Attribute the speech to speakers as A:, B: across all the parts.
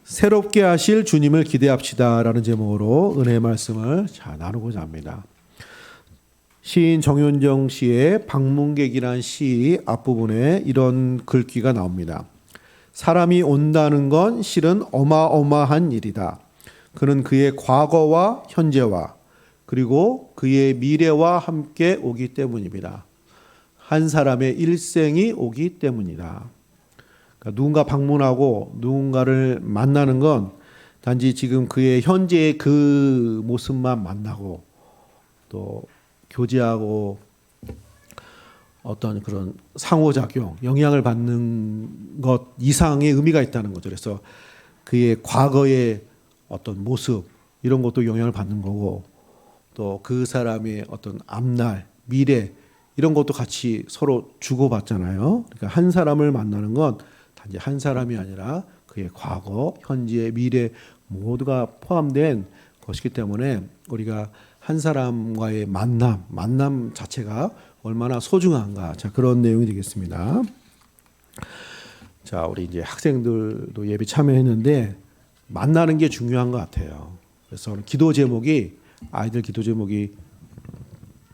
A: 새롭게 하실 주님을 기대합시다라는 제목으로 은혜의 말씀을 나누고자 합니다. 시인 정윤정 씨의 방문객이란 시 앞부분에 이런 글귀가 나옵니다. 사람이 온다는 건 실은 어마어마한 일이다. 그는 그의 과거와 현재와 그리고 그의 미래와 함께 오기 때문입니다. 한 사람의 일생이 오기 때문이다. 그러니까 누군가 방문하고 누군가를 만나는 건 단지 지금 그의 현재의 그 모습만 만나고 또 교제하고 어떤 그런 상호작용, 영향을 받는 것 이상의 의미가 있다는 거죠. 그래서 그의 과거의 어떤 모습 이런 것도 영향을 받는 거고 또 그 사람의 어떤 앞날, 미래 이런 것도 같이 서로 주고받잖아요. 그러니까 한 사람을 만나는 건 단지 한 사람이 아니라 그의 과거, 현재, 미래 모두가 포함된 것이기 때문에 우리가 한 사람과의 만남 자체가 얼마나 소중한가. 자, 그런 내용이 되겠습니다. 자, 우리 이제 학생들도 예배 참여했는데 만나는 게 중요한 것 같아요. 그래서 오늘 아이들 기도 제목이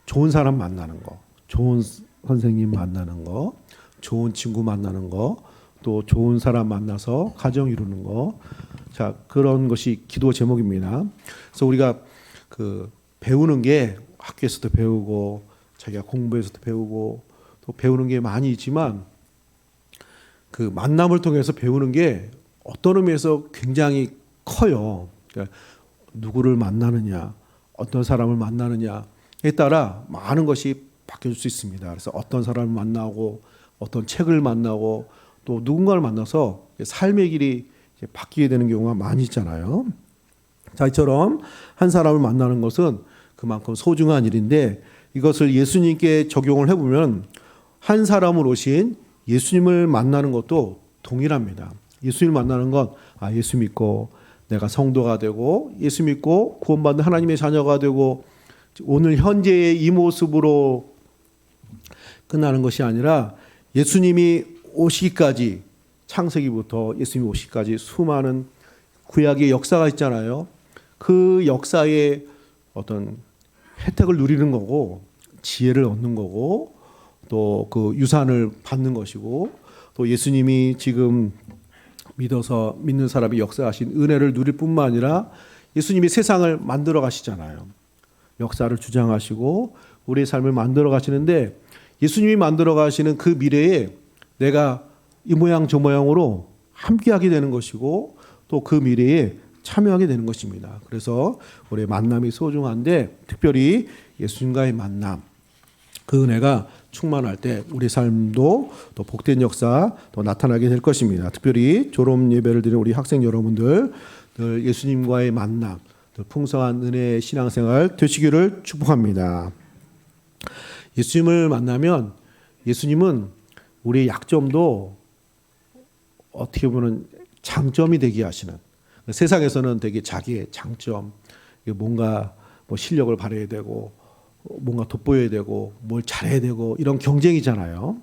A: 좋은 사람 만나는 거, 좋은 선생님 만나는 거, 좋은 친구 만나는 거, 또 좋은 사람 만나서 가정 이루는 거. 자, 그런 것이 기도 제목입니다. 그래서 우리가 배우는 게 학교에서도 배우고 자기가 공부에서도 배우고 또 배우는 게 많이 있지만 그 만남을 통해서 배우는 게 어떤 의미에서 굉장히 커요. 그러니까 누구를 만나느냐, 어떤 사람을 만나느냐에 따라 많은 것이 바뀔 수 있습니다. 그래서 어떤 사람을 만나고 어떤 책을 만나고 또 누군가를 만나서 삶의 길이 바뀌게 되는 경우가 많이 있잖아요. 자, 이처럼 한 사람을 만나는 것은 그만큼 소중한 일인데 이것을 예수님께 적용을 해보면 한 사람을 오신 예수님을 만나는 것도 동일합니다. 예수님을 만나는 건 예수 믿고 내가 성도가 되고 예수 믿고 구원받는 하나님의 자녀가 되고 오늘 현재의 이 모습으로 끝나는 것이 아니라 예수님이 오시기까지 창세기부터 예수님이 오시기까지 수많은 구약의 역사가 있잖아요. 그 역사의 어떤 혜택을 누리는 거고 지혜를 얻는 거고 또 그 유산을 받는 것이고 또 예수님이 지금 믿어서 믿는 사람이 역사하신 은혜를 누릴 뿐만 아니라 예수님이 세상을 만들어 가시잖아요. 역사를 주장하시고 우리의 삶을 만들어 가시는데 예수님이 만들어 가시는 그 미래에 내가 이 모양 저 모양으로 함께하게 되는 것이고 또 그 미래에 참여하게 되는 것입니다. 그래서 우리의 만남이 소중한데 특별히 예수님과의 만남 그 은혜가 충만할 때 우리 삶도 또 복된 역사 또 나타나게 될 것입니다. 특별히 졸업 예배를 드리는 우리 학생 여러분들 늘 예수님과의 만남 늘 풍성한 은혜의 신앙생활 되시기를 축복합니다. 예수님을 만나면 예수님은 우리의 약점도 어떻게 보면 장점이 되게 하시는 세상에서는 되게 자기의 장점 뭔가 실력을 발휘해야 되고 뭔가 돋보여야 되고 뭘 잘해야 되고 이런 경쟁이잖아요.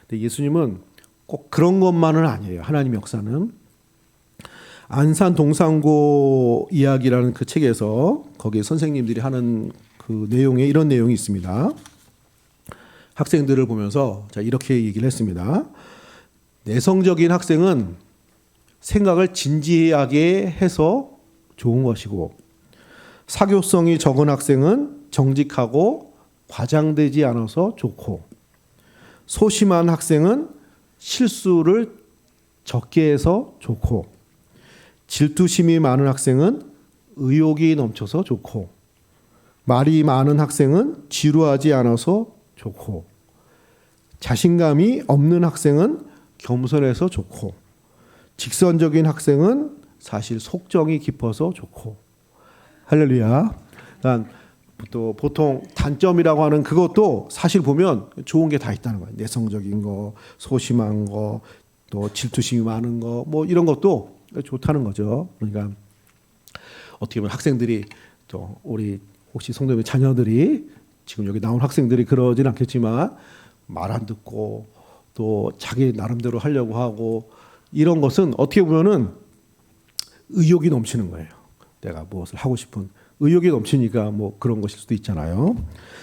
A: 근데 예수님은 꼭 그런 것만은 아니에요. 하나님 역사는 안산 동산고 이야기라는 그 책에서 거기 선생님들이 하는 그 내용에 이런 내용이 있습니다. 학생들을 보면서 이렇게 얘기를 했습니다. 내성적인 학생은 생각을 진지하게 해서 좋은 것이고 사교성이 적은 학생은 정직하고 과장되지 않아서 좋고 소심한 학생은 실수를 적게 해서 좋고 질투심이 많은 학생은 의욕이 넘쳐서 좋고 말이 많은 학생은 지루하지 않아서 좋고 자신감이 없는 학생은 겸손해서 좋고 직선적인 학생은 사실 속정이 깊어서 좋고 할렐루야. 또 보통 단점이라고 하는 그것도 사실 보면 좋은 게 다 있다는 거예요. 내성적인 거, 소심한 거, 또 질투심이 많은 거, 이런 것도 좋다는 거죠. 그러니까 어떻게 보면 학생들이 또 우리 혹시 성도님의 자녀들이 지금 여기 나온 학생들이 그러진 않겠지만 말 안 듣고 또 자기 나름대로 하려고 하고 이런 것은 어떻게 보면은 의욕이 넘치는 거예요. 내가 무엇을 하고 싶은 의욕이 넘치니까 뭐 그런 것일 수도 있잖아요.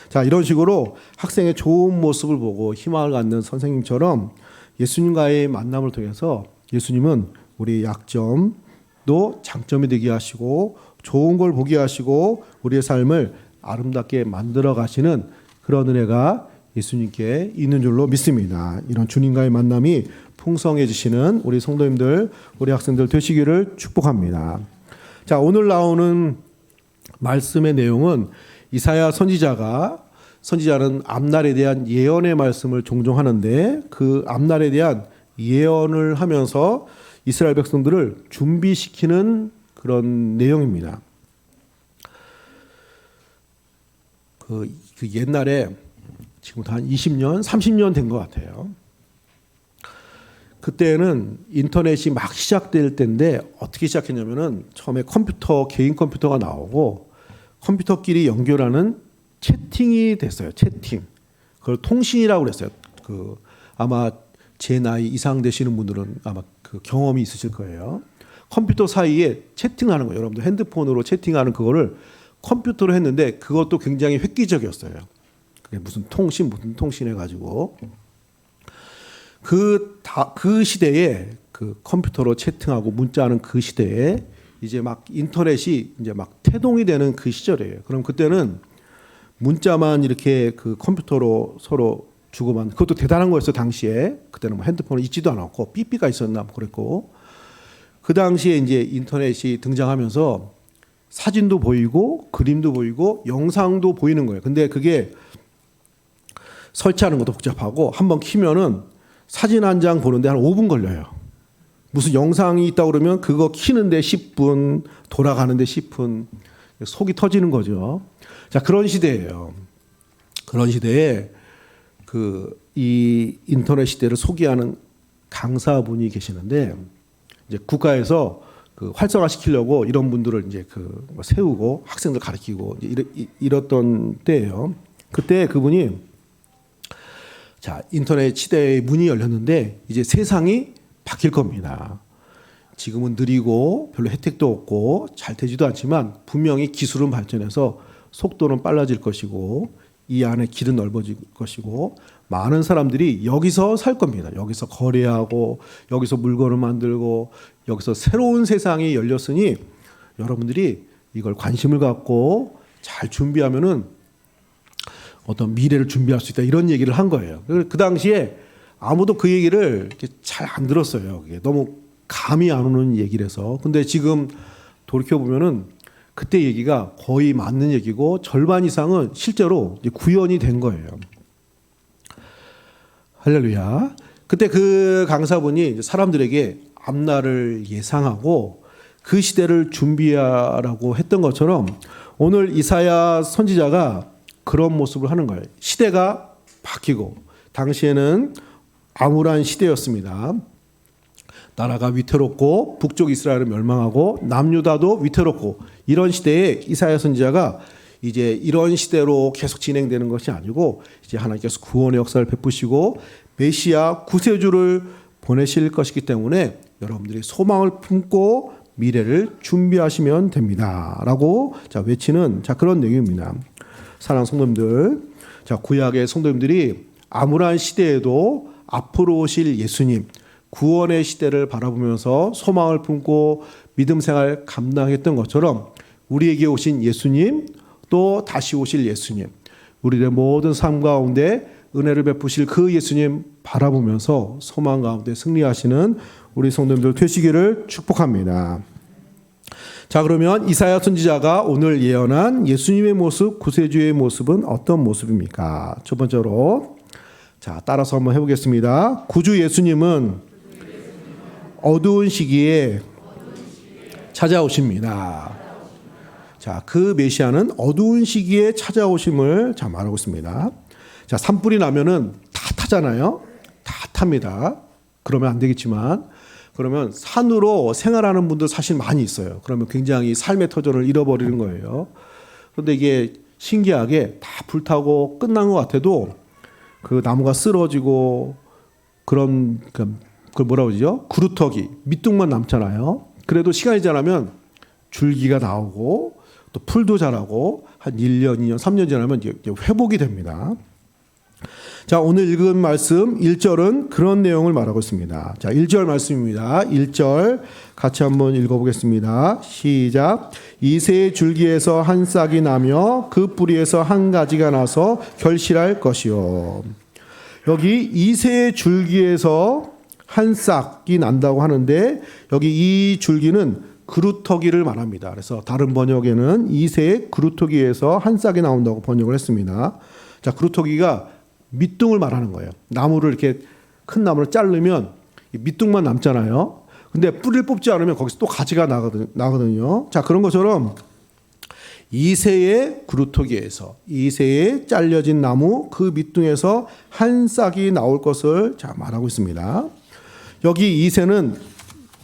A: 자, 이런 식으로 학생의 좋은 모습을 보고 희망을 갖는 선생님처럼 예수님과의 만남을 통해서 예수님은 우리 약점도 장점이 되게 하시고 좋은 걸 보게 하시고 우리의 삶을 아름답게 만들어 가시는 그런 은혜가 예수님께 있는 줄로 믿습니다. 이런 주님과의 만남이 풍성해지시는 우리 성도님들, 우리 학생들 되시기를 축복합니다. 자, 오늘 나오는 말씀의 내용은 이사야 선지자는 앞날에 대한 예언의 말씀을 종종 하는데 그 앞날에 대한 예언을 하면서 이스라엘 백성들을 준비시키는 그런 내용입니다. 그 옛날에 지금부터 한 20년, 30년 된 것 같아요. 그때는 인터넷이 막 시작될 때인데 어떻게 시작했냐면은 처음에 개인 컴퓨터가 나오고 컴퓨터끼리 연결하는 채팅이 됐어요. 채팅. 그걸 통신이라고 그랬어요. 아마 제 나이 이상 되시는 분들은 아마 그 경험이 있으실 거예요. 컴퓨터 사이에 채팅하는 거예요. 여러분들 핸드폰으로 채팅하는 그거를 컴퓨터로 했는데 그것도 굉장히 획기적이었어요. 그게 무슨 통신 해가지고 그 시대에 그 컴퓨터로 채팅하고 문자하는 그 시대에 이제 막 인터넷이 이제 막 태동이 되는 그 시절이에요. 그럼 그때는 문자만 이렇게 그 컴퓨터로 서로 주고만 그것도 대단한 거였어요. 당시에 그때는 뭐 핸드폰은 있지도 않았고 삐삐가 있었나 뭐 그랬고 그 당시에 이제 인터넷이 등장하면서 사진도 보이고 그림도 보이고 영상도 보이는 거예요. 근데 그게 설치하는 것도 복잡하고 한번 키면은 사진 한 장 보는데 한 5분 걸려요. 무슨 영상이 있다고 그러면 그거 키는데 10분, 돌아가는데 10분. 속이 터지는 거죠. 자, 그런 시대예요. 그런 시대에 이 인터넷 시대를 소개하는 강사분이 계시는데 이제 국가에서 활성화시키려고 이런 분들을 이제 세우고 학생들 가르치고 이랬던 때예요. 그때 그분이 자, 인터넷 시대의 문이 열렸는데 이제 세상이 바뀔 겁니다. 지금은 느리고 별로 혜택도 없고 잘 되지도 않지만 분명히 기술은 발전해서 속도는 빨라질 것이고 이 안에 길은 넓어질 것이고 많은 사람들이 여기서 살 겁니다. 여기서 거래하고 여기서 물건을 만들고 여기서 새로운 세상이 열렸으니 여러분들이 이걸 관심을 갖고 잘 준비하면은 어떤 미래를 준비할 수 있다 이런 얘기를 한 거예요. 그 당시에 아무도 그 얘기를 잘 안 들었어요. 그게 너무 감이 안 오는 얘기라서. 근데 지금 돌이켜 보면은 그때 얘기가 거의 맞는 얘기고 절반 이상은 실제로 구현이 된 거예요. 할렐루야. 그때 그 강사분이 사람들에게 앞날을 예상하고 그 시대를 준비하라고 했던 것처럼 오늘 이사야 선지자가 그런 모습을 하는 거예요. 시대가 바뀌고 당시에는 암울한 시대였습니다. 나라가 위태롭고 북쪽 이스라엘은 멸망하고 남유다도 위태롭고 이런 시대에 이사야 선지자가 이제 이런 시대로 계속 진행되는 것이 아니고 이제 하나님께서 구원의 역사를 베푸시고 메시아 구세주를 보내실 것이기 때문에 여러분들이 소망을 품고 미래를 준비하시면 됩니다라고 외치는 그런 내용입니다. 사랑하는 성도님들, 구약의 성도님들이 암울한 시대에도 앞으로 오실 예수님, 구원의 시대를 바라보면서 소망을 품고 믿음 생활 감당했던 것처럼 우리에게 오신 예수님, 또 다시 오실 예수님, 우리의 모든 삶 가운데 은혜를 베푸실 그 예수님 바라보면서 소망 가운데 승리하시는 우리 성도님들 되시기를 축복합니다. 자, 그러면 이사야 선지자가 오늘 예언한 예수님의 모습, 구세주의 모습은 어떤 모습입니까? 첫 번째로 따라서 한번 해보겠습니다. 구주 예수님은 어두운 시기에 찾아오십니다. 그 메시아는 어두운 시기에 찾아오심을 말하고 있습니다. 산불이 나면은 다 타잖아요. 다 탑니다. 그러면 안 되겠지만 그러면 산으로 생활하는 분들 사실 많이 있어요. 그러면 굉장히 삶의 터전을 잃어버리는 거예요. 그런데 이게 신기하게 다 불타고 끝난 것 같아도 그 나무가 쓰러지고 그런 그걸 뭐라고 그러죠? 그루터기, 밑둥만 남잖아요. 그래도 시간이 지나면 줄기가 나오고 또 풀도 자라고 한 1년, 2년, 3년 지나면 이제 회복이 됩니다. 자, 오늘 읽은 말씀 1절은 그런 내용을 말하고 있습니다. 자, 1절 말씀입니다. 1절 같이 한번 읽어보겠습니다. 시작. 이새의 줄기에서 한 싹이 나며 그 뿌리에서 한 가지가 나서 결실할 것이요. 여기 이새의 줄기에서 한 싹이 난다고 하는데 여기 이 줄기는 그루터기를 말합니다. 그래서 다른 번역에는 이새의 그루터기에서 한 싹이 나온다고 번역을 했습니다. 자, 그루터기가 밑둥을 말하는 거예요. 나무를 이렇게 큰 나무를 자르면 밑둥만 남잖아요. 근데 뿌리를 뽑지 않으면 거기서 또 가지가 나거든요. 자, 그런 것처럼 이새의 그루터기에서 이새의 잘려진 나무 그 밑둥에서 한 싹이 나올 것을 자 말하고 있습니다. 여기 이새는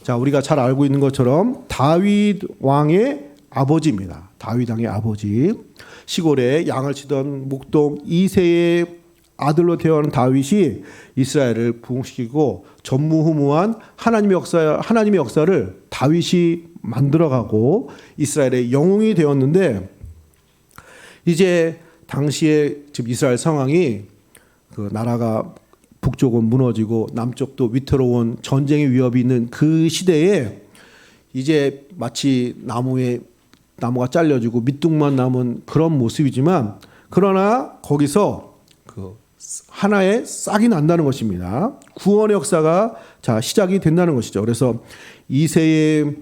A: 자 우리가 잘 알고 있는 것처럼 다윗 왕의 아버지입니다. 다윗 왕의 아버지. 시골에 양을 치던 목동 이새의 아들로 태어난 다윗이 이스라엘을 부흥시키고 전무후무한 하나님의 역사를 다윗이 만들어가고 이스라엘의 영웅이 되었는데 이제 당시에 지금 이스라엘 상황이 그 나라가 북쪽은 무너지고 남쪽도 위태로운 전쟁의 위협이 있는 그 시대에 이제 마치 나무가 잘려지고 밑둥만 남은 그런 모습이지만 그러나 거기서 그 하나의 싹이 난다는 것입니다. 구원의 역사가 자 시작이 된다는 것이죠. 그래서 이새의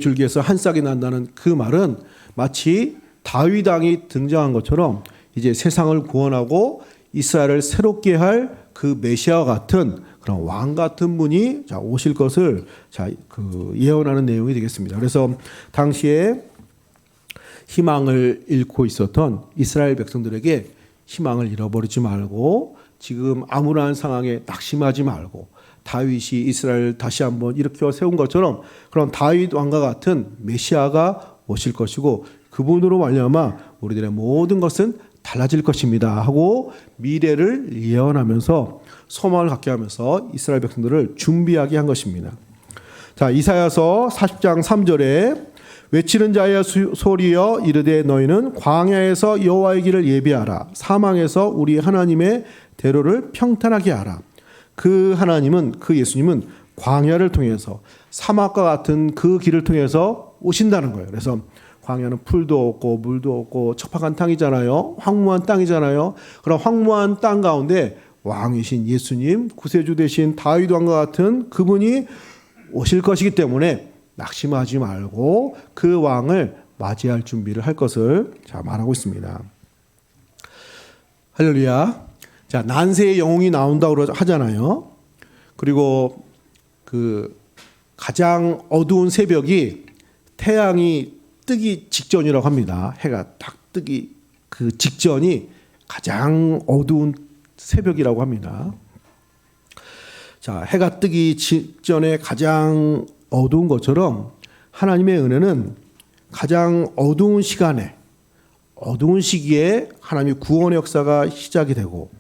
A: 줄기에서 한 싹이 난다는 그 말은 마치 다윗 왕이 등장한 것처럼 이제 세상을 구원하고 이스라엘을 새롭게 할 그 메시아와 같은 그런 왕 같은 분이 자 오실 것을 자 그 예언하는 내용이 되겠습니다. 그래서 당시에 희망을 잃고 있었던 이스라엘 백성들에게 희망을 잃어버리지 말고 지금 암울한 상황에 낙심하지 말고 다윗이 이스라엘을 다시 한번 일으켜 세운 것처럼 그런 다윗 왕과 같은 메시아가 오실 것이고 그분으로 말미암아 우리들의 모든 것은 달라질 것입니다 하고 미래를 예언하면서 소망을 갖게 하면서 이스라엘 백성들을 준비하게 한 것입니다. 자, 이사야서 40장 3절에 외치는 자의 소리여 이르되 너희는 광야에서 여호와의 길을 예비하라. 사망에서 우리 하나님의 대로를 평탄하게 하라. 그 하나님은 그 예수님은 광야를 통해서 사막과 같은 그 길을 통해서 오신다는 거예요. 그래서 광야는 풀도 없고 물도 없고 척박한 땅이잖아요. 황무한 땅이잖아요. 그런 황무한 땅 가운데 왕이신 예수님, 구세주 되신 다윗 왕과 같은 그분이 오실 것이기 때문에 낙심하지 말고 그 왕을 맞이할 준비를 할 것을 자 말하고 있습니다. 할렐루야. 자, 난세의 영웅이 나온다고 하잖아요. 그리고 그 가장 어두운 새벽이 태양이 뜨기 직전이라고 합니다. 해가 딱 뜨기 그 직전이 가장 어두운 새벽이라고 합니다. 자, 해가 뜨기 직전에 가장 어두운 것처럼 하나님의 은혜는 가장 어두운 시간에 어두운 시기에 하나님의 구원의 역사가 시작이 되고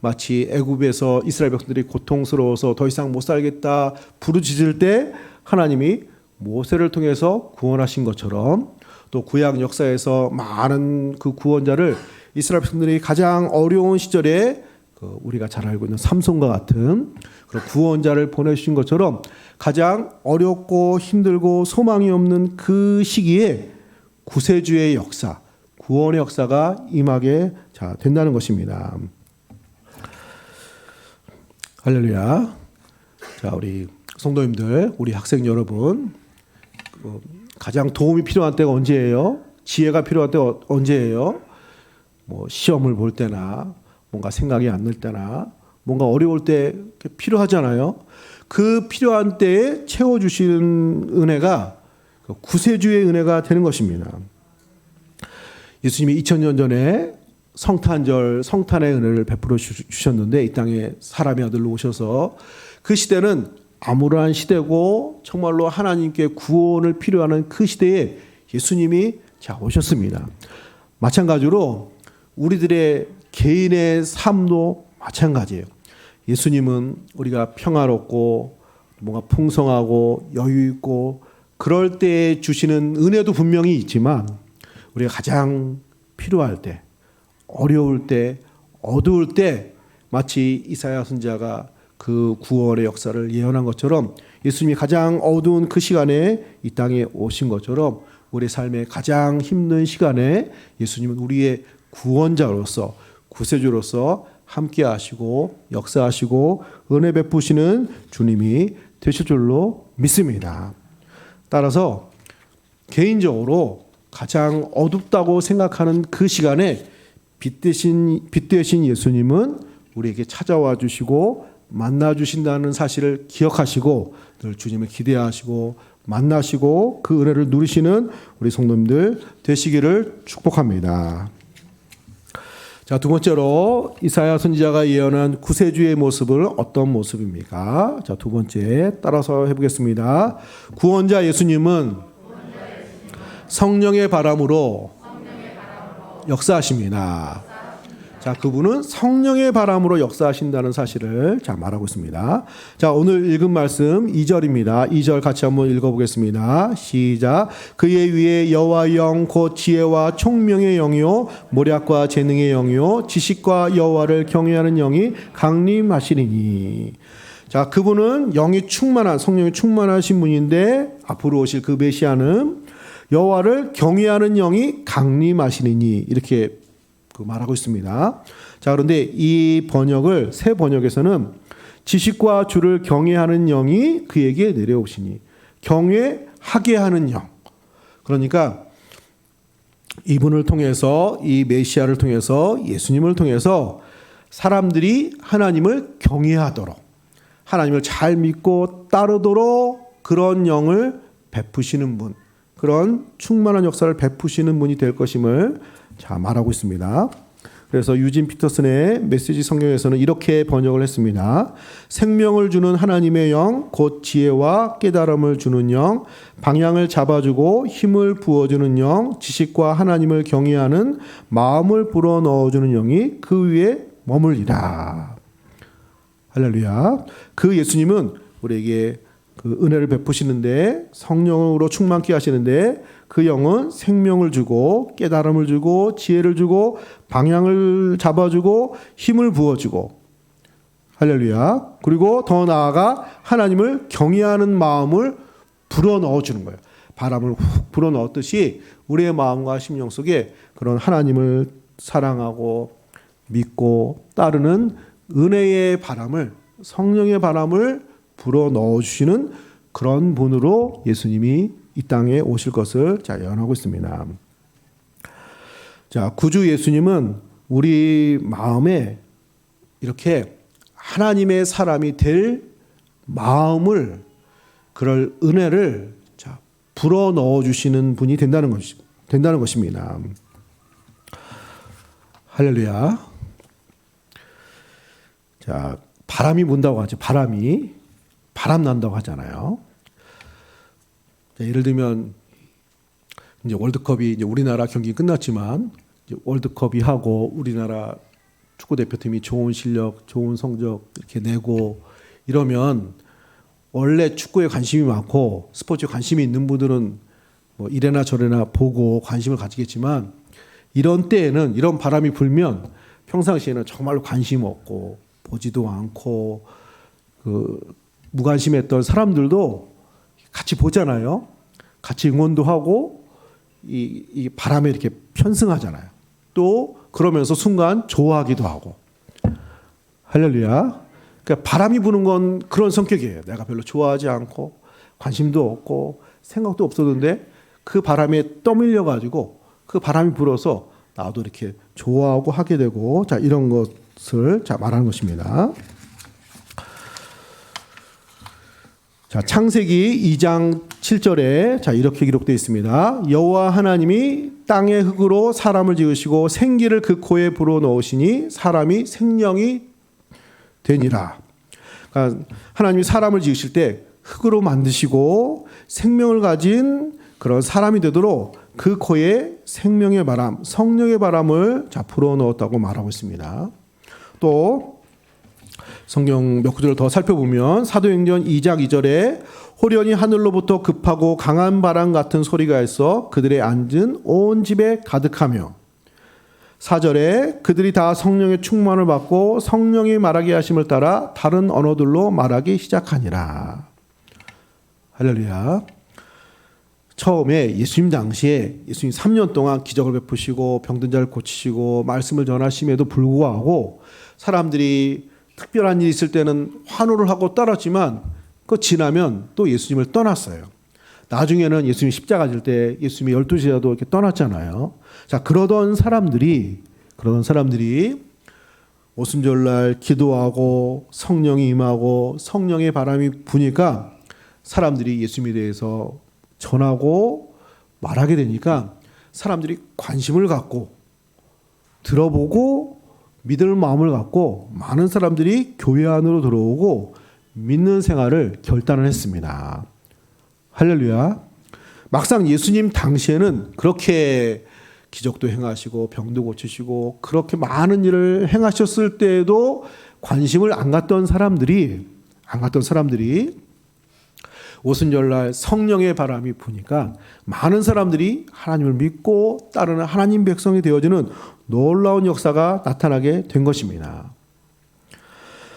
A: 마치 애굽에서 이스라엘 백성들이 고통스러워서 더 이상 못 살겠다 부르짖을 때 하나님이 모세를 통해서 구원하신 것처럼 또 구약 역사에서 많은 그 구원자를 이스라엘 백성들이 가장 어려운 시절에 우리가 잘 알고 있는 삼손과 같은 그런 구원자를 보내주신 것처럼 가장 어렵고 힘들고 소망이 없는 그 시기에 구세주의 역사, 구원의 역사가 임하게 자 된다는 것입니다. 할렐루야. 자, 우리 성도님들, 우리 학생 여러분, 가장 도움이 필요한 때가 언제예요? 지혜가 필요한 때가 언제예요? 뭐 시험을 볼 때나 뭔가 생각이 안 날 때나 뭔가 어려울 때 필요하잖아요. 그 필요한 때에 채워주시는 은혜가 구세주의 은혜가 되는 것입니다. 예수님이 2000년 전에 성탄의 은혜를 베풀어 주셨는데 이 땅에 사람의 아들로 오셔서 그 시대는 암울한 시대고 정말로 하나님께 구원을 필요하는 그 시대에 예수님이 자 오셨습니다. 마찬가지로 우리들의 개인의 삶도 마찬가지예요. 예수님은 우리가 평화롭고 뭔가 풍성하고 여유 있고 그럴 때 주시는 은혜도 분명히 있지만 우리가 가장 필요할 때, 어려울 때, 어두울 때 마치 이사야 선지자가 그 구원의 역사를 예언한 것처럼 예수님이 가장 어두운 그 시간에 이 땅에 오신 것처럼 우리 삶의 가장 힘든 시간에 예수님은 우리의 구원자로서 구세주로서 함께 하시고 역사하시고 은혜 베푸시는 주님이 되실 줄로 믿습니다. 따라서 개인적으로 가장 어둡다고 생각하는 그 시간에 빛 되신 예수님은 우리에게 찾아와 주시고 만나 주신다는 사실을 기억하시고 늘 주님을 기대하시고 만나시고 그 은혜를 누리시는 우리 성도님들 되시기를 축복합니다. 자, 두 번째로 이사야 선지자가 예언한 구세주의 모습은 어떤 모습입니까? 자, 두 번째 따라서 해보겠습니다. 구원자 예수님은 성령의 바람으로 역사하십니다. 자, 그분은 성령의 바람으로 역사하신다는 사실을 자 말하고 있습니다. 자, 오늘 읽은 말씀 2절입니다. 2절 같이 한번 읽어보겠습니다. 시작. 그의 위에 여호와의 영 곧 지혜와 총명의 영이요 모략과 재능의 영이요 지식과 여호와를 경외하는 영이 강림하시리니. 자, 그분은 영이 충만한 성령이 충만하신 분인데 앞으로 오실 그 메시아는 여호와를 경외하는 영이 강림하시리니 이렇게 말하고 있습니다. 자, 그런데 이 번역을 새 번역에서는 지식과 주를 경외하는 영이 그에게 내려오시니 경외하게 하는 영. 그러니까 이분을 통해서 이 메시아를 통해서 예수님을 통해서 사람들이 하나님을 경외하도록 하나님을 잘 믿고 따르도록 그런 영을 베푸시는 분, 그런 충만한 역사를 베푸시는 분이 될 것임을 자 말하고 있습니다. 그래서 유진 피터슨의 메시지 성경에서는 이렇게 번역을 했습니다. 생명을 주는 하나님의 영, 곧 지혜와 깨달음을 주는 영, 방향을 잡아주고 힘을 부어주는 영, 지식과 하나님을 경외하는 마음을 불어넣어주는 영이 그 위에 머물리라. 할렐루야. 그 예수님은 우리에게 그 은혜를 베푸시는데 성령으로 충만케 하시는데 그 영은 생명을 주고 깨달음을 주고 지혜를 주고 방향을 잡아주고 힘을 부어주고 할렐루야. 그리고 더 나아가 하나님을 경외하는 마음을 불어넣어주는 거예요. 바람을 훅 불어넣었듯이 우리의 마음과 심령 속에 그런 하나님을 사랑하고 믿고 따르는 은혜의 바람을 성령의 바람을 불어넣어주시는 그런 분으로 예수님이 이 땅에 오실 것을 자 예언하고 있습니다. 자, 구주 예수님은 우리 마음에 이렇게 하나님의 사람이 될 마음을 그럴 은혜를 자 불어넣어 주시는 분이 된다는 것입니다. 할렐루야. 자, 바람이 분다고 하죠. 바람 난다고 하잖아요. 예를 들면 이제 월드컵이 이제 우리나라 경기 끝났지만 이제 월드컵이 하고 우리나라 축구 대표팀이 좋은 실력, 좋은 성적 이렇게 내고 이러면 원래 축구에 관심이 많고 스포츠에 관심이 있는 분들은 뭐 이래나 저래나 보고 관심을 가지겠지만 이런 때에는 이런 바람이 불면 평상시에는 정말로 관심 없고 보지도 않고 그 무관심했던 사람들도 같이 보잖아요. 같이 응원도 하고 이 바람에 이렇게 편승하잖아요. 또 그러면서 순간 좋아하기도 하고. 할렐루야. 그러니까 바람이 부는 건 그런 성격이에요. 내가 별로 좋아하지 않고 관심도 없고 생각도 없었는데 그 바람에 떠밀려 가지고 그 바람이 불어서 나도 이렇게 좋아하고 하게 되고 자 이런 것을 자 말하는 것입니다. 자, 창세기 2장 7절에 자 이렇게 기록되어 있습니다. 여호와 하나님이 땅의 흙으로 사람을 지으시고 생기를 그 코에 불어넣으시니 사람이 생명이 되니라. 그러니까 하나님이 사람을 지으실 때 흙으로 만드시고 생명을 가진 그런 사람이 되도록 그 코에 생명의 바람, 성령의 바람을 자 불어넣었다고 말하고 있습니다. 또 성경 몇 구절을 더 살펴보면 사도행전 2장 2절에 호련히 하늘로부터 급하고 강한 바람 같은 소리가 있어 그들의 앉은 온 집에 가득하며 4절에 그들이 다 성령의 충만을 받고 성령이 말하게 하심을 따라 다른 언어들로 말하기 시작하니라. 할렐루야. 처음에 예수님 당시에 예수님 3년 동안 기적을 베푸시고 병든 자를 고치시고 말씀을 전하심에도 불구하고 사람들이 특별한 일이 있을 때는 환호를 하고 따랐지만 그거 지나면 또 예수님을 떠났어요. 나중에는 예수님이 십자가 질 때 예수님이 12제자도 이렇게 떠났잖아요. 자, 그러던 사람들이 오순절날 기도하고 성령이 임하고 성령의 바람이 부니까 사람들이 예수님에 대해서 전하고 말하게 되니까 사람들이 관심을 갖고 들어보고 믿을 마음을 갖고 많은 사람들이 교회 안으로 들어오고 믿는 생활을 결단을 했습니다. 할렐루야. 막상 예수님 당시에는 그렇게 기적도 행하시고 병도 고치시고 그렇게 많은 일을 행하셨을 때에도 관심을 안 갖던 사람들이 오순절날 성령의 바람이 부니까 많은 사람들이 하나님을 믿고 따르는 하나님 백성이 되어지는 놀라운 역사가 나타나게 된 것입니다.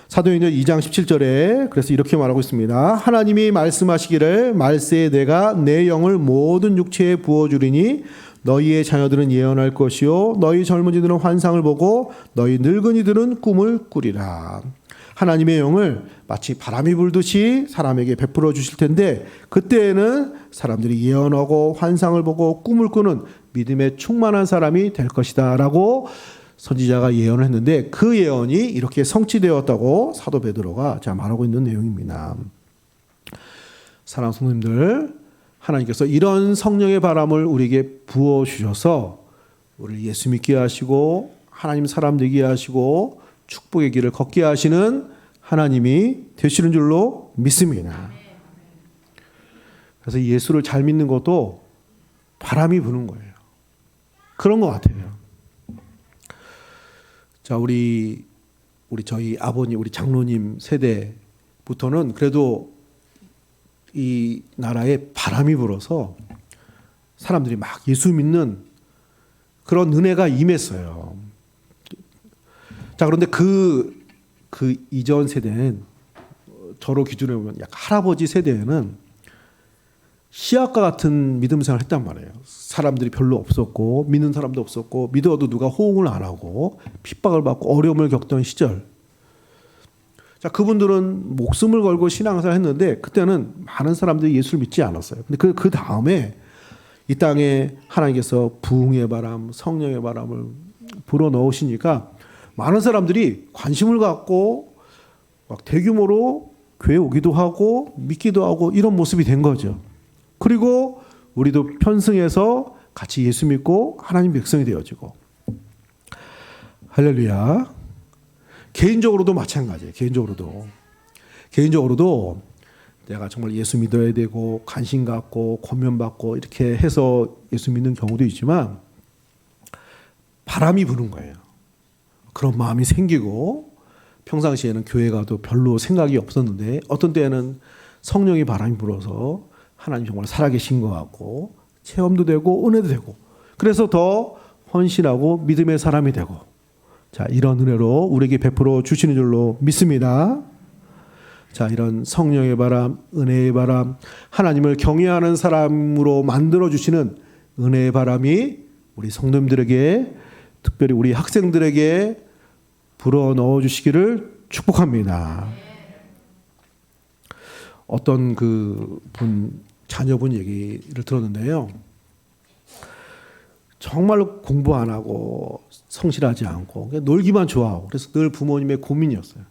A: 사도행전 2장 17절에 그래서 이렇게 말하고 있습니다. 하나님이 말씀하시기를 말세에 내가 내 영을 모든 육체에 부어주리니 너희의 자녀들은 예언할 것이요 너희 젊은이들은 환상을 보고 너희 늙은이들은 꿈을 꾸리라. 하나님의 영을 마치 바람이 불듯이 사람에게 베풀어 주실 텐데 그때에는 사람들이 예언하고 환상을 보고 꿈을 꾸는 믿음에 충만한 사람이 될 것이다 라고 선지자가 예언을 했는데 그 예언이 이렇게 성취되었다고 사도 베드로가 말하고 있는 내용입니다. 사랑하는 성도님들, 하나님께서 이런 성령의 바람을 우리에게 부어주셔서 우리를 예수 믿게 하시고 하나님 사람 되게 하시고 축복의 길을 걷게 하시는 하나님이 되시는 줄로 믿습니다. 그래서 예수를 잘 믿는 것도 바람이 부는 거예요. 그런 것 같아요. 자, 저희 아버님, 우리 장로님 세대부터는 그래도 이 나라에 바람이 불어서 사람들이 막 예수 믿는 그런 은혜가 임했어요. 자, 그런데 그 이전 세대는 저로 기준해 보면 약간 할아버지 세대에는 시앗과 같은 믿음 생활을 했단 말이에요. 사람들이 별로 없었고 믿는 사람도 없었고 믿어도 누가 호응을 안 하고 핍박을 받고 어려움을 겪던 시절. 자, 그분들은 목숨을 걸고 신앙생활을 했는데 그때는 많은 사람들이 예수를 믿지 않았어요. 근데 그 다음에 이 땅에 하나님께서 부흥의 바람, 성령의 바람을 불어 넣으시니까 많은 사람들이 관심을 갖고 막 대규모로 교회 오기도 하고 믿기도 하고 이런 모습이 된 거죠. 그리고 우리도 편승해서 같이 예수 믿고 하나님 백성이 되어지고. 할렐루야. 개인적으로도 마찬가지예요. 개인적으로도 내가 정말 예수 믿어야 되고 관심 갖고 권면받고 이렇게 해서 예수 믿는 경우도 있지만 바람이 부는 거예요. 그런 마음이 생기고 평상시에는 교회 가도 별로 생각이 없었는데 어떤 때는 성령의 바람이 불어서 하나님 정말 살아계신 것 같고 체험도 되고 은혜도 되고 그래서 더 헌신하고 믿음의 사람이 되고 자, 이런 은혜로 우리에게 베풀어 주시는 줄로 믿습니다. 자, 이런 성령의 바람, 은혜의 바람, 하나님을 경외하는 사람으로 만들어 주시는 은혜의 바람이 우리 성도님들에게 특별히 우리 학생들에게 불어 넣어 주시기를 축복합니다. 어떤 자녀분 얘기를 들었는데요. 정말로 공부 안 하고 성실하지 않고 그냥 놀기만 좋아하고 그래서 늘 부모님의 고민이었어요.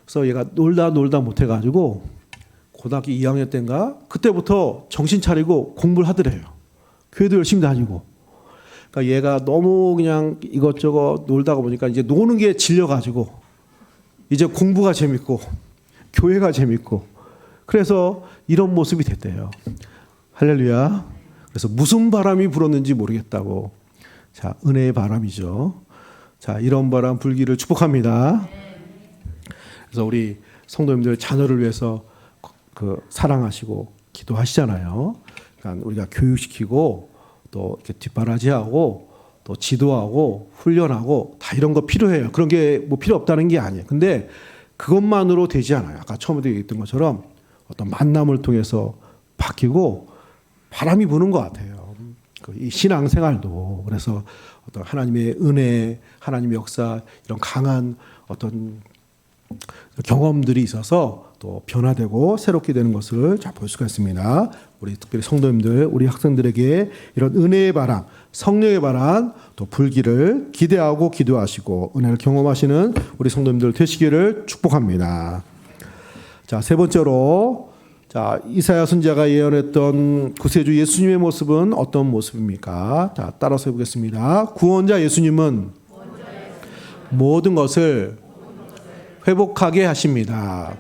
A: 그래서 얘가 놀다 못해가지고 고등학교 2학년 때인가 그때부터 정신 차리고 공부를 하더래요. 교회도 열심히 다니고. 그러니까 얘가 너무 그냥 이것저것 놀다가 보니까 이제 노는 게 질려가지고 이제 공부가 재밌고 교회가 재밌고 그래서 이런 모습이 됐대요. 할렐루야. 그래서 무슨 바람이 불었는지 모르겠다고. 자, 은혜의 바람이죠. 자, 이런 바람 불기를 축복합니다. 그래서 우리 성도님들 자녀를 위해서 그 사랑하시고 기도하시잖아요. 그러니까 우리가 교육시키고 또 이렇게 뒷바라지하고 또 지도하고 훈련하고 다 이런 거 필요해요. 그런 게 뭐 필요 없다는 게 아니에요. 근데 그것만으로 되지 않아요. 아까 처음에 얘기했던 것처럼 어떤 만남을 통해서 바뀌고 바람이 부는 것 같아요. 이 신앙생활도 그래서 어떤 하나님의 은혜, 하나님의 역사 이런 강한 어떤 경험들이 있어서 또 변화되고 새롭게 되는 것을 볼 수가 있습니다. 우리 특별히 성도님들, 우리 학생들에게 이런 은혜의 바람, 성령의 바람 또 불기를 기대하고 기도하시고 은혜를 경험하시는 우리 성도님들 되시기를 축복합니다. 자, 세 번째로 자, 이사야 선지자가 예언했던 구세주 예수님의 모습은 어떤 모습입니까? 자, 따라서 해보겠습니다. 구원자 예수님은 모든 것을 회복하게 하십니다.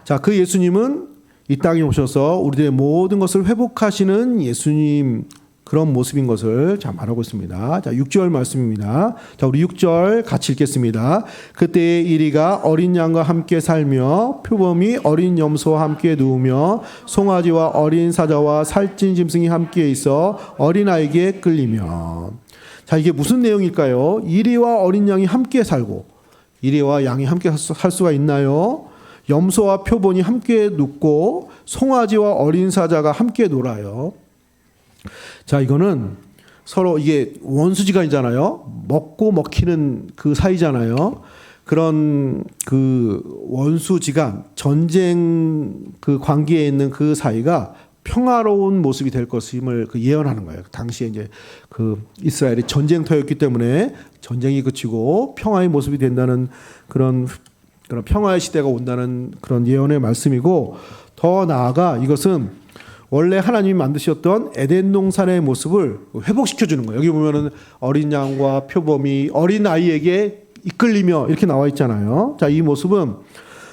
A: 자, 그 예수님은 이 땅에 오셔서 우리들의 모든 것을 회복하시는 예수님 그런 모습인 것을 자 말하고 있습니다. 자, 6절 말씀입니다. 자, 우리 6절 같이 읽겠습니다. 그때의 이리가 어린 양과 함께 살며 표범이 어린 염소와 함께 누우며 송아지와 어린 사자와 살찐 짐승이 함께 있어 어린아이에게 끌리며. 자, 이게 무슨 내용일까요? 이리와 어린 양이 함께 살고 이리와 양이 함께 살 수가 있나요? 염소와 표본이 함께 눕고 송아지와 어린 사자가 함께 놀아요. 자, 이거는 서로 이게 원수지간이잖아요. 먹고 먹히는 그 사이잖아요. 그런 그 원수지간, 전쟁 그 관계에 있는 그 사이가 평화로운 모습이 될 것임을 그 예언하는 거예요. 당시에 이제 그 이스라엘이 전쟁터였기 때문에 전쟁이 그치고 평화의 모습이 된다는 그런 평화의 시대가 온다는 그런 예언의 말씀이고, 더 나아가 이것은 원래 하나님이 만드셨던 에덴 동산의 모습을 회복시켜 주는 거예요. 여기 보면은 어린 양과 표범이 어린 아이에게 이끌리며 이렇게 나와 있잖아요. 자, 이 모습은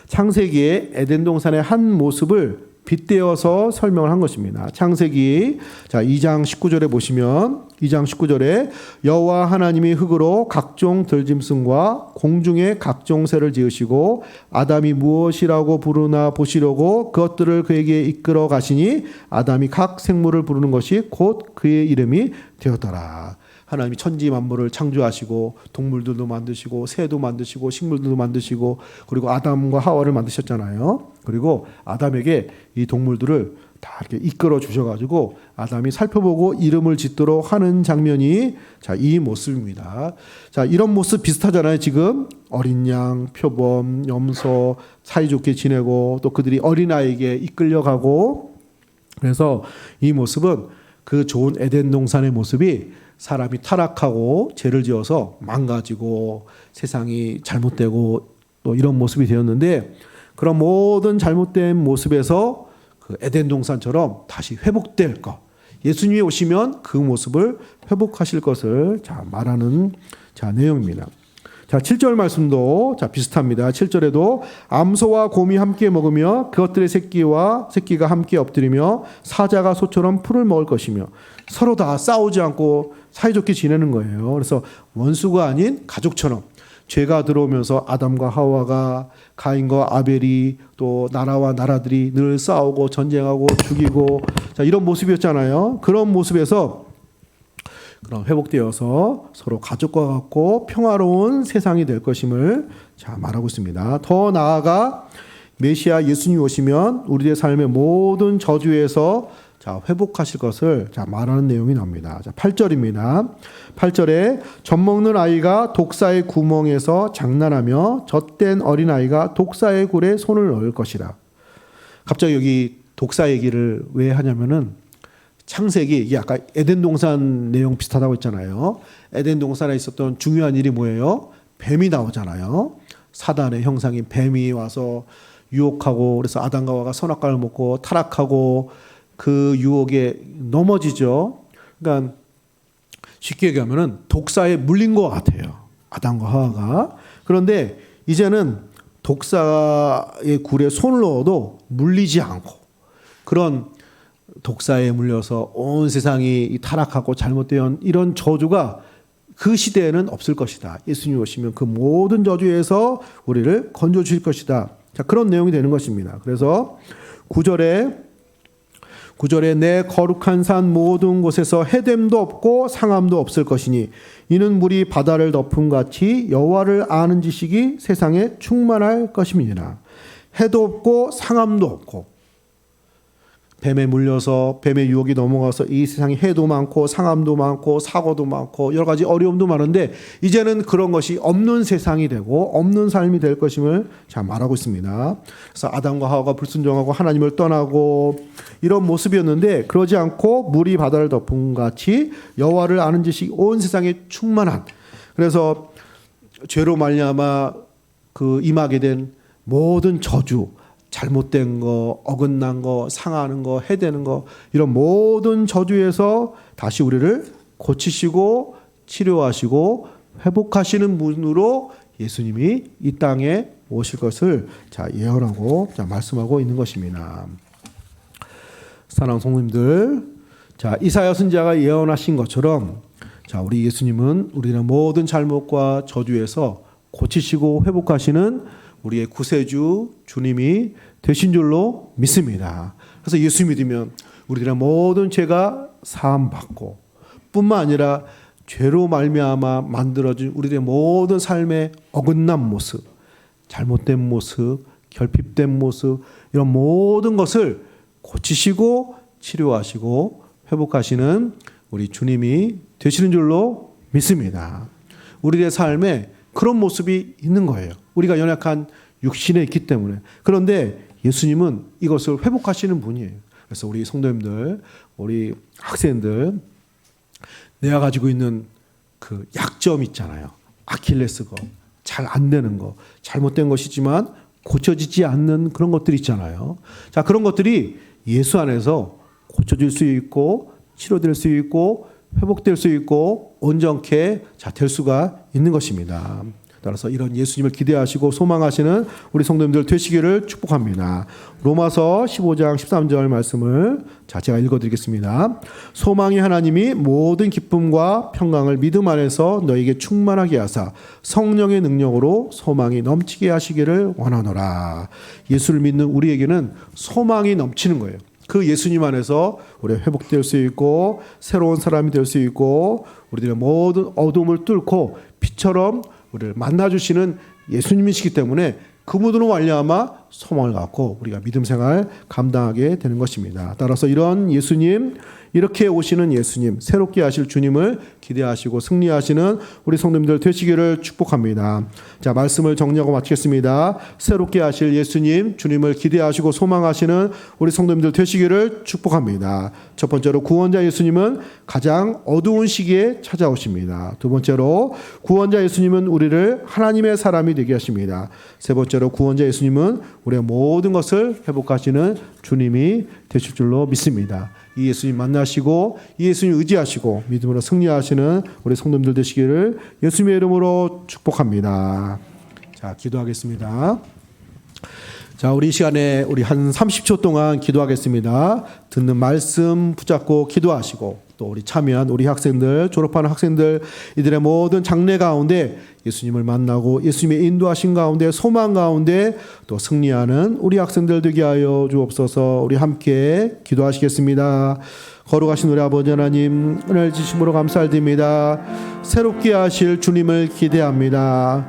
A: 창세기의 에덴 동산의 한 모습을 빗대어서 설명을 한 것입니다. 창세기 자 2장 19절에 보시면 2장 19절에 여호와 하나님이 흙으로 각종 들짐승과 공중의 각종 새를 지으시고 아담이 무엇이라고 부르나 보시려고 그것들을 그에게 이끌어 가시니 아담이 각 생물을 부르는 것이 곧 그의 이름이 되었더라. 하나님이 천지 만물을 창조하시고 동물들도 만드시고 새도 만드시고 식물들도 만드시고 그리고 아담과 하와를 만드셨잖아요. 그리고 아담에게 이 동물들을 다 이렇게 이끌어 주셔가지고 아담이 살펴보고 이름을 짓도록 하는 장면이 자, 이 모습입니다. 자, 이런 모습 비슷하잖아요. 지금 어린 양, 표범, 염소 사이좋게 지내고 또 그들이 어린아이에게 이끌려가고, 그래서 이 모습은 그 좋은 에덴 동산의 모습이 사람이 타락하고 죄를 지어서 망가지고 세상이 잘못되고 또 이런 모습이 되었는데, 그런 모든 잘못된 모습에서 그 에덴 동산처럼 다시 회복될 것, 예수님이 오시면 그 모습을 회복하실 것을 자 말하는 자 내용입니다. 자, 7절 말씀도 자 비슷합니다. 7절에도 암소와 곰이 함께 먹으며 그것들의 새끼가 함께 엎드리며 사자가 소처럼 풀을 먹을 것이며, 서로 다 싸우지 않고 사이좋게 지내는 거예요. 그래서 원수가 아닌 가족처럼 죄가 들어오면서 아담과 하와가, 가인과 아벨이, 또 나라와 나라들이 늘 싸우고 전쟁하고 죽이고 자 이런 모습이었잖아요. 그런 모습에서 그럼 회복되어서 서로 가족과 같고 평화로운 세상이 될 것임을 자 말하고 있습니다. 더 나아가 메시아 예수님이 오시면 우리의 삶의 모든 저주에서 자 회복하실 것을 자 말하는 내용이 나옵니다. 자 8절입니다. 8절에 젖먹는 아이가 독사의 구멍에서 장난하며 젖된 어린아이가 독사의 굴에 손을 넣을 것이라. 갑자기 여기 독사 얘기를 왜 하냐면은 창세기, 이게 아까 에덴 동산 내용 비슷하다고 했잖아요. 에덴 동산에 있었던 중요한 일이 뭐예요? 뱀이 나오잖아요. 사단의 형상인 뱀이 와서 유혹하고, 그래서 아담과 하와가 선악과를 먹고 타락하고 그 유혹에 넘어지죠. 그러니까 쉽게 얘기하면은 독사에 물린 것 같아요. 아담과 하와가. 그런데 이제는 독사의 굴에 손을 넣어도 물리지 않고, 그런 독사에 물려서 온 세상이 타락하고 잘못된 이런 저주가 그 시대에는 없을 것이다. 예수님이 오시면 그 모든 저주에서 우리를 건져 주실 것이다. 자, 그런 내용이 되는 것입니다. 그래서 9절에 내 거룩한 산 모든 곳에서 해됨도 없고 상함도 없을 것이니 이는 물이 바다를 덮음 같이 여호와를 아는 지식이 세상에 충만할 것임이니라. 해도 없고 상함도 없고, 뱀에 물려서 뱀의 유혹이 넘어가서 이 세상에 해도 많고 상함도 많고 사고도 많고 여러 가지 어려움도 많은데 이제는 그런 것이 없는 세상이 되고 없는 삶이 될 것임을 자 말하고 있습니다. 그래서 아담과 하와가 불순종하고 하나님을 떠나고 이런 모습이었는데, 그러지 않고 물이 바다를 덮은 같이 여호와를 아는 지식이 온 세상에 충만한, 그래서 죄로 말미암아 그 임하게 된 모든 저주, 잘못된 거, 어긋난 거, 상하는 거, 해되는 거, 이런 모든 저주에서 다시 우리를 고치시고 치료하시고 회복하시는 분으로 예수님이 이 땅에 오실 것을 자 예언하고 자 말씀하고 있는 것입니다. 사랑하는 성도님들, 자 이사야 선지자가 예언하신 것처럼 자 우리 예수님은 우리의 모든 잘못과 저주에서 고치시고 회복하시는 우리의 구세주 주님이 되신 줄로 믿습니다. 그래서 예수 믿으면 우리들의 모든 죄가 사함받고 뿐만 아니라 죄로 말미암아 만들어진 우리들의 모든 삶의 어긋난 모습, 잘못된 모습, 결핍된 모습, 이런 모든 것을 고치시고 치료하시고 회복하시는 우리 주님이 되시는 줄로 믿습니다. 우리의 삶에 그런 모습이 있는 거예요. 우리가 연약한 육신에 있기 때문에. 그런데 예수님은 이것을 회복하시는 분이에요. 그래서 우리 성도님들, 우리 학생들, 내가 가지고 있는 그 약점 있잖아요. 아킬레스건, 잘 안 되는 거, 잘못된 것이지만 고쳐지지 않는 그런 것들이 있잖아요. 자, 그런 것들이 예수 안에서 고쳐질 수 있고 치료될 수 있고 회복될 수 있고 온전케 될 수가 있는 것입니다. 따라서 이런 예수님을 기대하시고 소망하시는 우리 성도님들 되시기를 축복합니다. 로마서 15장 13절 말씀을 제가 읽어드리겠습니다. 소망이 하나님이 모든 기쁨과 평강을 믿음 안에서 너에게 충만하게 하사 성령의 능력으로 소망이 넘치게 하시기를 원하노라. 예수를 믿는 우리에게는 소망이 넘치는 거예요. 그 예수님 안에서 우리 회복될 수 있고 새로운 사람이 될 수 있고 우리들의 모든 어둠을 뚫고 빛처럼 우리를 만나주시는 예수님이시기 때문에 그분으로 말미암아 소망을 갖고 우리가 믿음 생활 감당하게 되는 것입니다. 따라서 이런 예수님, 이렇게 오시는 예수님, 새롭게 하실 주님을 기대하시고 승리하시는 우리 성도님들 되시기를 축복합니다. 자, 말씀을 정리하고 마치겠습니다. 새롭게 하실 예수님, 주님을 기대하시고 소망하시는 우리 성도님들 되시기를 축복합니다. 첫 번째로 구원자 예수님은 가장 어두운 시기에 찾아오십니다. 두 번째로 구원자 예수님은 우리를 하나님의 사람이 되게 하십니다. 세 번째로 구원자 예수님은 우리의 모든 것을 회복하시는 주님이 되실 줄로 믿습니다. 이 예수님 만나시고 이 예수님 의지하시고 믿음으로 승리하시는 우리 성도님들 되시기를 예수님의 이름으로 축복합니다. 자, 기도하겠습니다. 자, 우리 이 시간에 우리 한 30초 동안 기도하겠습니다. 듣는 말씀 붙잡고 기도하시고 또 우리 참여한 우리 학생들, 졸업하는 학생들, 이들의 모든 장래 가운데 예수님을 만나고 예수님의 인도하신 가운데 소망 가운데 또 승리하는 우리 학생들 되게 하여 주옵소서. 우리 함께 기도하시겠습니다. 거룩하신 우리 아버지 하나님, 은혜를 주심으로 감사드립니다. 새롭게 하실 주님을 기대합니다.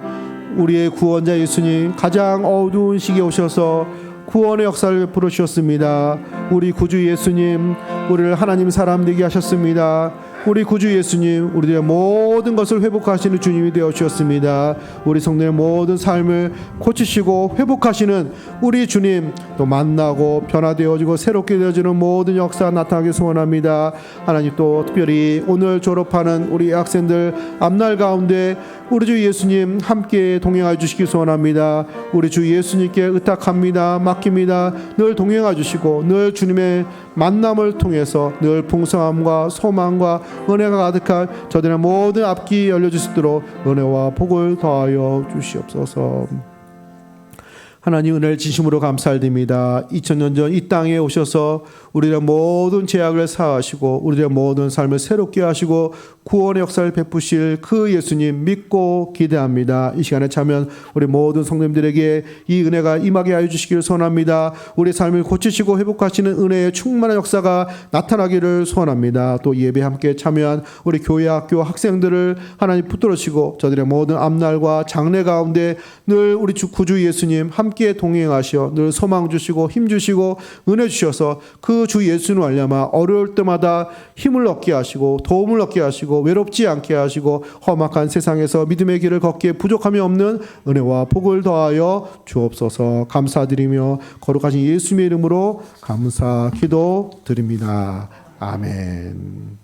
A: 우리의 구원자 예수님, 가장 어두운 시기에 오셔서 구원의 역사를 베풀어 주셨습니다. 우리 구주 예수님, 우리를 하나님 사람 되게 하셨습니다. 우리 구주 예수님, 우리들의 모든 것을 회복하시는 주님이 되어 주셨습니다. 우리 성도의 모든 삶을 고치시고 회복하시는 우리 주님 또 만나고 변화되어지고 새롭게 되어지는 모든 역사 나타나게 소원합니다. 하나님, 또 특별히 오늘 졸업하는 우리 학생들 앞날 가운데 우리 주 예수님 함께 동행하여 주시기 소원합니다. 우리 주 예수님께 의탁합니다. 맡깁니다. 늘 동행하여 주시고 늘 주님의 만남을 통해서 늘 풍성함과 소망과 은혜가 가득한 저들의 모든 앞길이 열려질 수 있도록 은혜와 복을 더하여 주시옵소서. 하나님 은혜를 진심으로 감사드립니다. 2000년 전 이 땅에 오셔서 우리의 모든 죄악을 사하시고 우리의 모든 삶을 새롭게 하시고 구원의 역사를 베푸실 그 예수님 믿고 기대합니다. 이 시간에 참여한 우리 모든 성도님들에게 이 은혜가 임하게 하여 주시기를 소원합니다. 우리 삶을 고치시고 회복하시는 은혜의 충만한 역사가 나타나기를 소원합니다. 또 예배 함께 참여한 우리 교회 학교 학생들을 하나님 붙들으시고 저들의 모든 앞날과 장래 가운데 늘 우리 주 구주 예수님 함께 동행하시어 늘 소망 주시고 힘 주시고 은혜 주셔서 그 주 예수님 말미암아 어려울 때마다 힘을 얻게 하시고 도움을 얻게 하시고 외롭지 않게 하시고 험악한 세상에서 믿음의 길을 걷기에 부족함이 없는 은혜와 복을 더하여 주옵소서. 감사드리며 거룩하신 예수님의 이름으로 감사 기도 드립니다. 아멘.